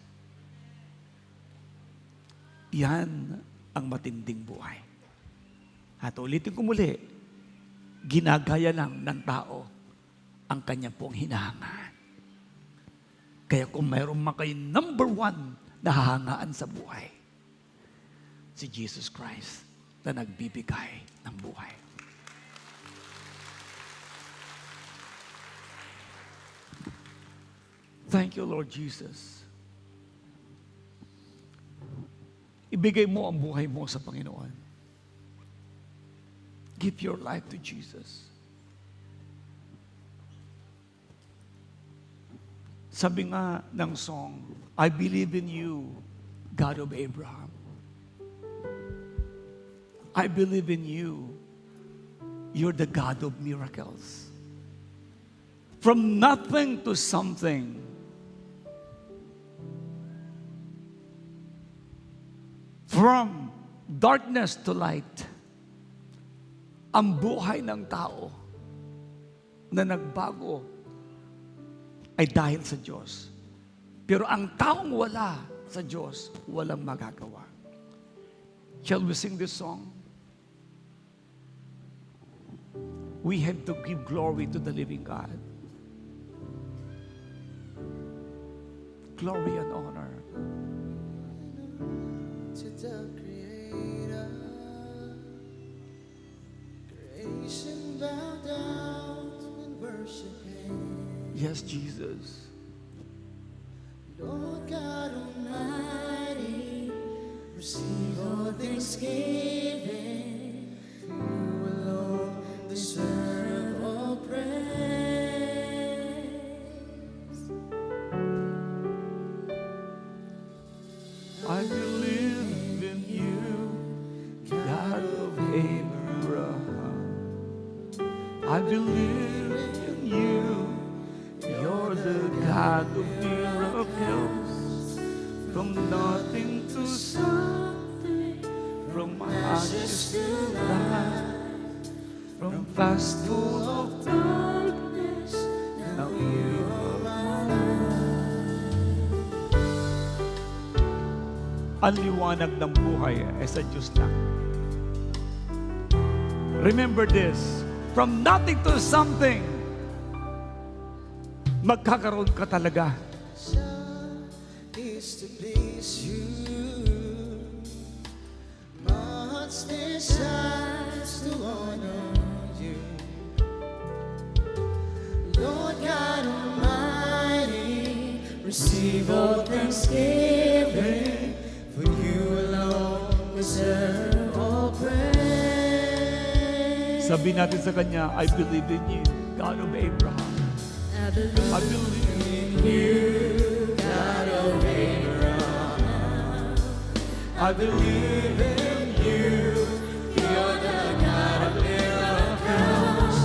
Yan ang matinding buhay. At ulitin ko muli, ginagaya lang ng tao ang kanyang pong hinahangaan. Kaya kung mayroon man kayo number 1 na hahangaan sa buhay, si Jesus Christ na nagbibigay ng buhay. Thank you, Lord Jesus. Ibigay mo ang buhay mo sa Panginoon. Give your life to Jesus. Sabi nga ng song, I believe in you, God of Abraham. I believe in you. You're the God of miracles. From nothing to something. From darkness to light. Ang buhay ng tao na nagbago ay dahil sa Diyos. Pero ang taong wala sa Diyos, walang magagawa. Shall we sing this song? We have to give glory to the living God. Glory and honor. To the Creator, creation bow down and worship Him. Yes, Jesus. Lord God Almighty, receive all thanksgiving. You alone deserve all praise. I believe in you, God of Abraham. I believe in you, you're the God of miracles. From nothing to something, from ashes to light, from past full of darkness, now you are mine. Ang liwanag ng buhay ay sa Diyos lang. Remember this, from nothing to something, magkakaroon ka talaga. Is to please you. My heart's desires to honor you. Lord God Almighty, receive all thanksgiving. For you alone deserve all praise. Sabi natin sa Kanya, I believe in you, God of Abraham. I I believe in you, God of Abraham. I believe in you. You're the God of miracles.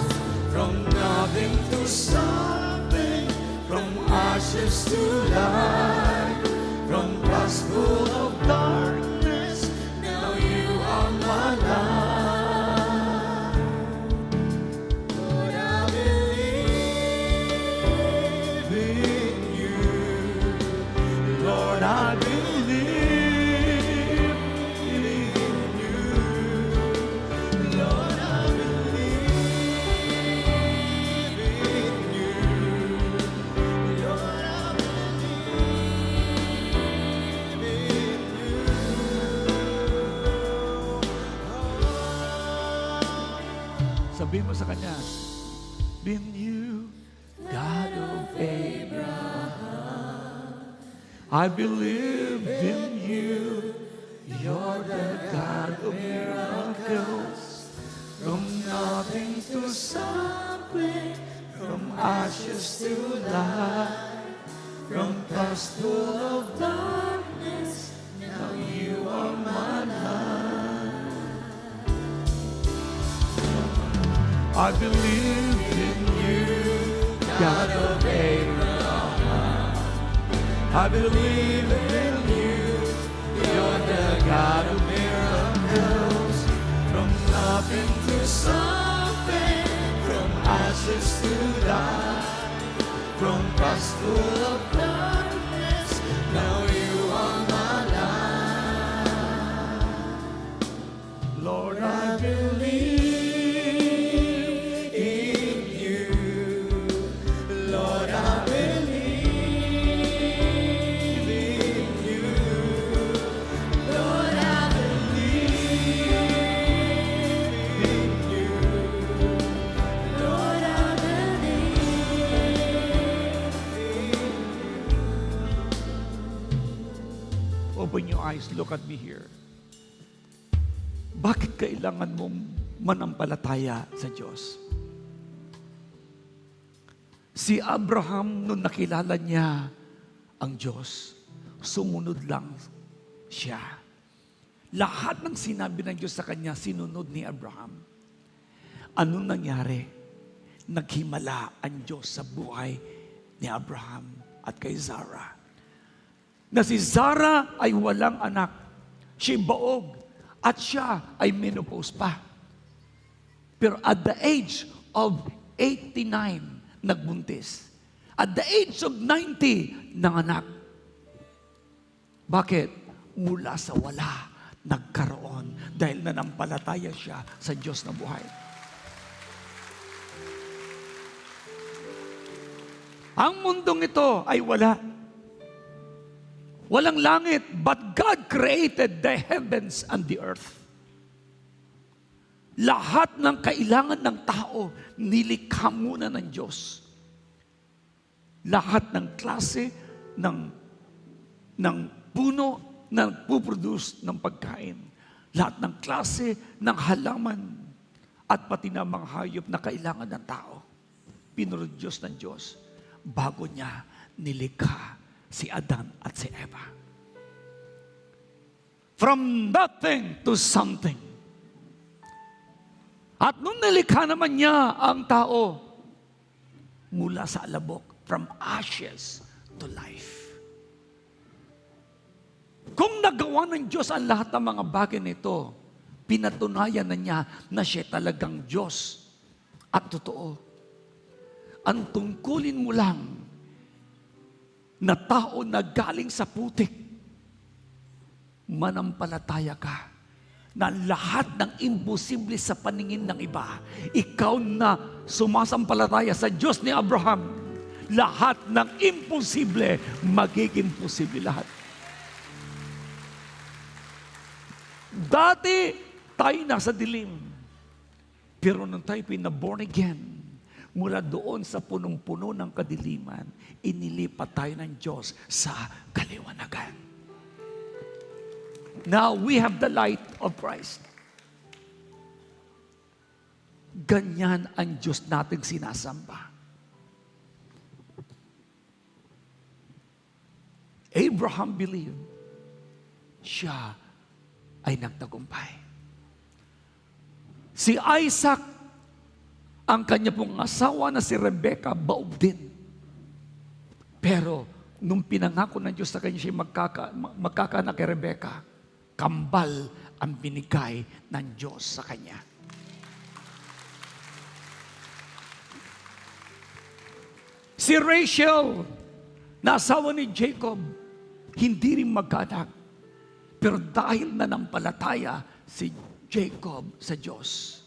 From nothing to something, from ashes to light, from past full of darkness, now you are my light. Lord, I believe In you, Sabihin mo sa Kanya, been you, God of Abraham. I believe in you. You're the God of miracles. From nothing to something, from ashes to life, from past full of darkness, now you are my life. I believe in you, God of Abraham. I believe in you, you're the God of miracles. From nothing to something, from ashes to life, from past full of darkness, now you are my life. Lord, I believe in you. Lord, I believe in you. Lord, I believe in you. Lord, I Open your eyes, look at me here. Bakit kailangan mong manampalataya sa Diyos? Si Abraham, nung nakilala niya ang Diyos, sumunod lang siya. Lahat ng sinabi ng Diyos sa kanya, sinunod ni Abraham. Anong nangyari? Naghimala ang Diyos sa buhay ni Abraham at kay Sarah. Na si Sarah ay walang anak. Siya baog at siya ay menopause pa. Pero at the age of 89, nagbuntis. At the age of 90, nanganak. Bakit? Mula sa wala, nagkaroon dahil nanampalataya siya sa Diyos na buhay. Ang mundong ito ay wala. Walang langit, but God created the heavens and the earth. Lahat ng kailangan ng tao, nilikha muna ng Diyos. Lahat ng klase ng puno na puproduce ng pagkain. Lahat ng klase ng halaman at pati na mga hayop na kailangan ng tao. Pinroduce ng Diyos bago niya nilikha si Adan at si Eva. From nothing to something. At nung nilikha naman niya ang tao, mula sa alabok, from ashes to life. Kung nagawa ng Diyos ang lahat ng mga bagay nito, pinatunayan na niya na siya talagang Diyos at totoo. Ang tungkulin mo lang na tao na galing sa putik, manampalataya ka na lahat ng imposible sa paningin ng iba, ikaw na sumasampalataya sa Diyos ni Abraham, lahat ng imposible, magiging posible lahat. Dati, tayo nasa dilim. Pero nung tayo pinaborn again, mula doon sa punong-puno ng kadiliman, inilipat tayo ng Diyos sa kaliwanagan. Now, we have the light of Christ. Ganyan ang Diyos nating sinasamba. Abraham believed, siya ay nagtagumpay. Si Isaac, ang kanya pong asawa na si Rebecca, baog din. Pero, nung pinangako ng Diyos sa kanya siya magkakaanak kay Rebecca, kambal ang binigay ng Diyos sa kanya. Si Rachel, na asawa ni Jacob, hindi rin magkaanak. Pero dahil nanampalataya si Jacob sa Diyos,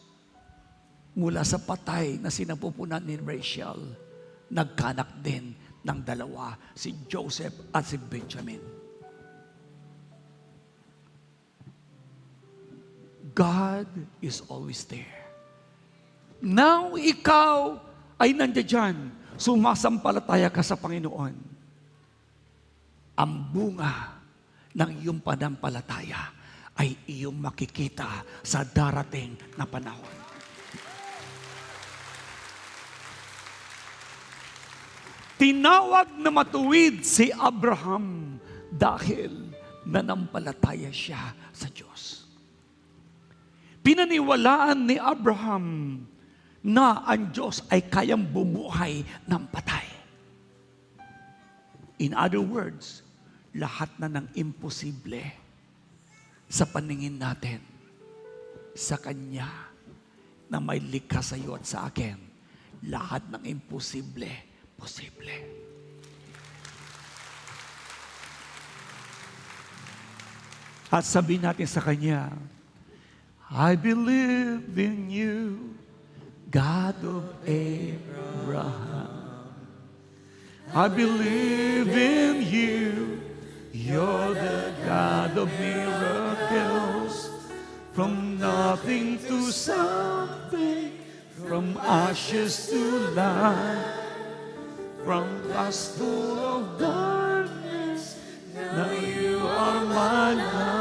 mula sa patay na sinapupunan ni Rachel, nagkanak din ng dalawa, si Joseph at si Benjamin. God is always there Now, ikaw ay nandiyan, sumasampalataya ka sa Panginoon. Ang bunga ng iyong panampalataya ay iyong makikita sa darating na panahon. Tinawag na matuwid si Abraham dahil nanampalataya siya sa Diyos. Pinaniwalaan ni Abraham na ang Diyos ay kayang bumuhay ng patay. In other words, lahat na ng imposible sa paningin natin sa Kanya na may likha sa iyo at sa akin, lahat ng imposible, posible. At sabihin natin sa Kanya, I believe in you, God of Abraham. I believe in you, you're the God of miracles. From nothing to something, from ashes to light, from dust full of darkness, now you are my light.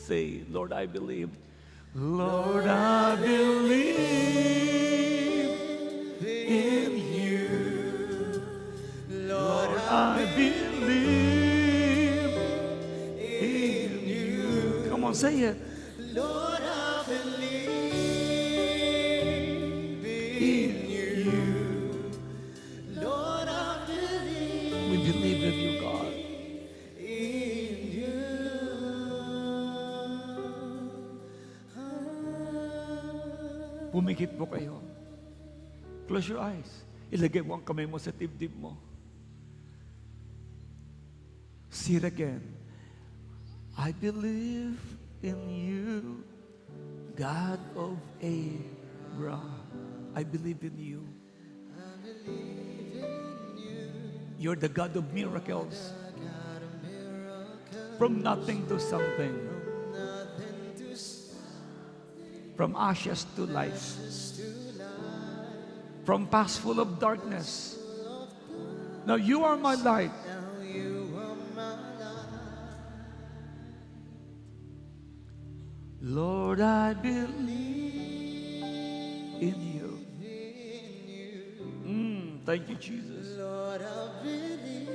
Say, Lord, I believe. Lord, I believe in you. Lord, I believe in you. Come on, say it. Lord, I believe in you. Lord, I believe We believe in you, God. in you. Pumikit po kayo. Close your eyes. Ilagay mo ang kamay mo sa dibdib mo. See it again. I believe in you, God of Abraham. I believe in you. You're the God of miracles. From nothing to something. From ashes to life. From past full of darkness. Now you are my light. Lord, I believe in you. Thank you, Jesus. Lord, I believe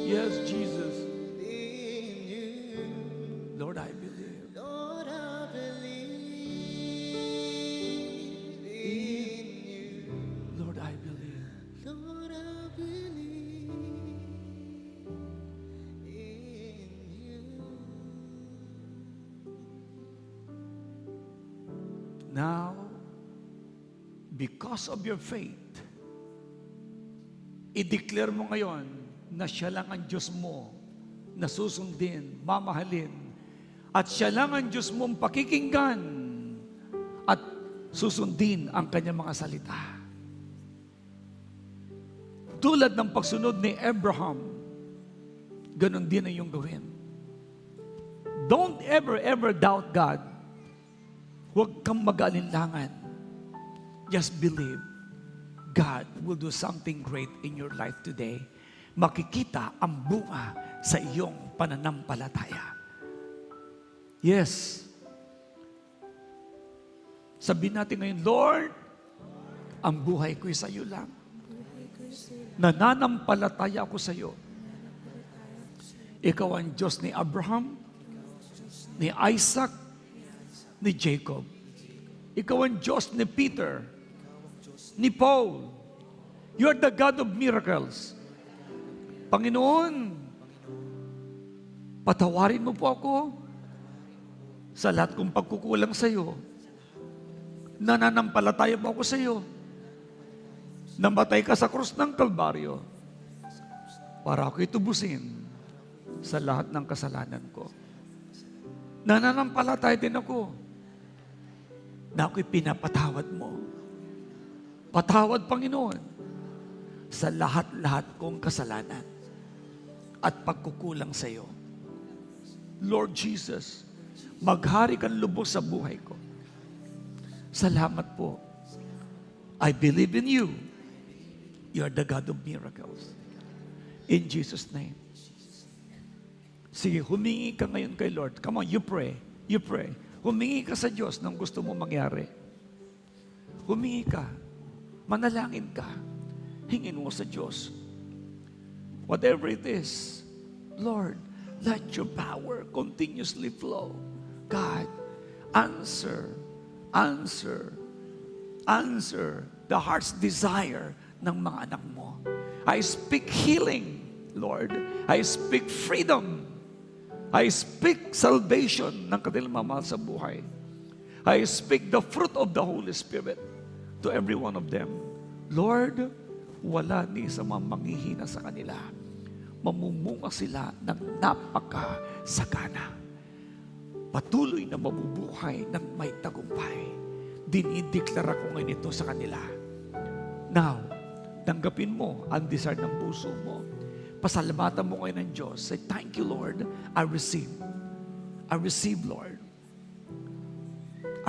Yes, Jesus. in you. Lord, I believe. Lord, I believe in you. Lord, I believe. Lord, I believe in you. Now, because of your faith, i-declare mo ngayon na siya lang ang Diyos mo na susundin, mamahalin, at siya lang ang Diyos mong pakikinggan at susundin ang kanyang mga salita. Tulad ng pagsunod ni Abraham, ganun din ang iyong gawin. Don't ever doubt God. Huwag kang mag-alinlangan. Just believe. God will do something great in your life today. Makikita ang bunga sa iyong pananampalataya. Yes. Sabihin natin ngayon, Lord, ang buhay ko'y sa iyo lang. Nananampalataya ako sa iyo. Ikaw ang Diyos ni Abraham, ni Isaac, ni Jacob. Ikaw ang Diyos ni Peter, ni Paul. You are the God of miracles. Panginoon, patawarin mo po ako sa lahat kong pagkukulang sa iyo. Nananampalataya po ako sa iyo. Namatay ka sa krus ng Kalbaryo para ako itubusin sa lahat ng kasalanan ko. Nananampalataya din ako na ako'y pinapatawad mo. Patawad, Panginoon, sa lahat-lahat kong kasalanan at pagkukulang sa iyo. Lord Jesus, maghari kang lubos sa buhay ko. Salamat po. I believe in you. You are the God of miracles. In Jesus' name. Sige, humingi ka ngayon kay Lord. Come on, you pray. You pray. Humingi ka sa Diyos ng gusto mo mangyari. Humingi ka. Manalangin ka. Hingin mo sa Diyos. Whatever it is, Lord, let your power continuously flow. God, answer the heart's desire ng mga anak mo. I speak healing, Lord. I speak freedom. I speak salvation ng kanilang mamahal sa buhay. I speak the fruit of the Holy Spirit to every one of them. Lord, wala ni isa mang manghihina sa kanila. Mamumunga sila ng napakasagana. Patuloy na mabubuhay ng may tagumpay. Dinideklara ko ngayon ito sa kanila. Now, tanggapin mo ang desire ng puso mo. Pasalamatan mo ngayon ng Diyos. Say, thank you, Lord. I receive. I receive, Lord.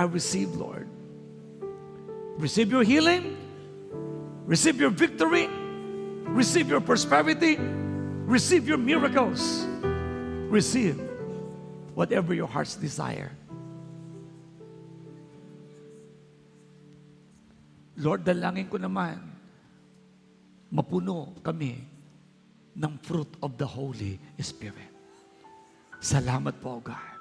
I receive, Lord. Receive your healing. Receive your victory. Receive your prosperity. Receive your miracles. Receive whatever your heart's desire. Lord, dalangin ko naman, mapuno kami ng fruit of the Holy Spirit. Salamat po, God.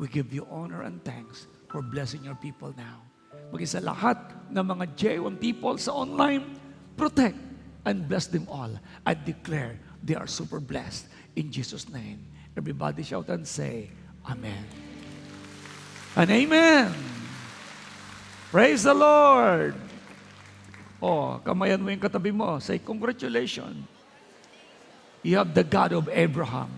We give you honor and thanks for blessing your people now. Maging sa lahat ng mga J1 people sa online, protect and bless them all. I declare they are super blessed in Jesus' name. Everybody shout and say, Amen. And Amen. Praise the Lord. Oh, kamayan mo yung katabi mo. Say, congratulations. You have the God of Abraham,